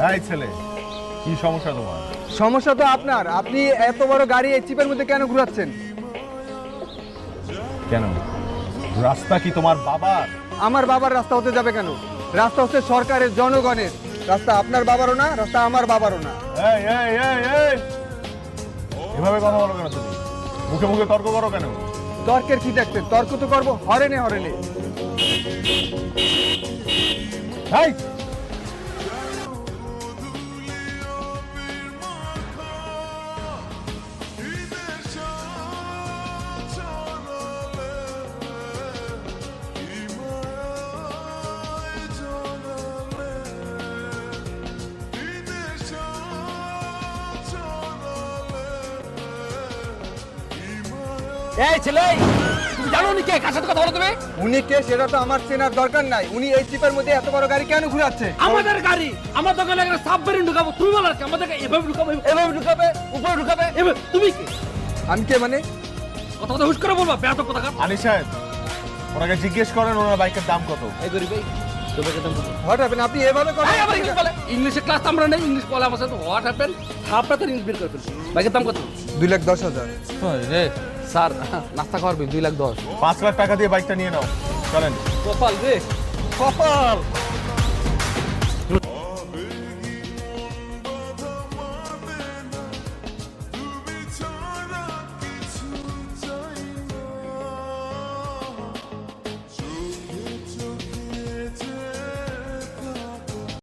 এই ছেলে, কি সমস্যা তোমার? সমস্যা তো আপনার। আপনি এত বড় গাড়ি এই চিপের মধ্যে কেন ঘোরাচ্ছেন? কেন? রাস্তা কি তোমার বাবার? আমার বাবার রাস্তা হতে যাবে কেন? রাস্তা হচ্ছে সরকারের, জনগণের রাস্তা। আপনার বাবারও না, রাস্তা আমার বাবারও না। এই এই এই এই এভাবে কথা বলো কেন তুমি? মুখে মুখে তর্ক করো কেন? তর্কের কি দেখছেন? তর্ক তো করবো হরেনে হরেনে। এই এই ছেলে, তুমি জানো উনি কে? কার সাথে কথা বলো তুমি? উনি কে সেটা তো আমার চেনার দরকার নাই। উনি এই চিপের মধ্যে এত বড় গাড়ি কেন ঘুরাচ্ছে? আমাদের গাড়ি, আমার দোকানে একটা সাবমেরিন ঢুকাবো। তুমি বলো কি আমাদেরকে এভাবে ঢুকাবো? এভাবে ঢুকাবে, উপরে ঢুকাবে? এভাবে তুমি কি আমি কে মানে? কথা কথা হুশ করে বলবা? বেয়াদব কোথাকার। আনিস সাহেব, ওনাকে জিজ্ঞেস করেন ওনার বাইকের দাম কত। এই গরিব এই তোমার দাম কত? What happen? আপনি এভাবে এই কথা আবার ইংলিশ বলে। ইংলিশে ক্লাস আমরা নেই, ইংলিশ বলে আমার সাথে। What happen? আপনার তো ইংলিশ বের করে ফেলছি। বাইকের দাম কত? 2,10,000। রে স্যার, নাস্তা খাওয়ার বিল 2,10,000। 5 লাখ টাকা দিয়ে বাইকটা নিয়ে নাও, চলেন। কপাল রে, কপাল।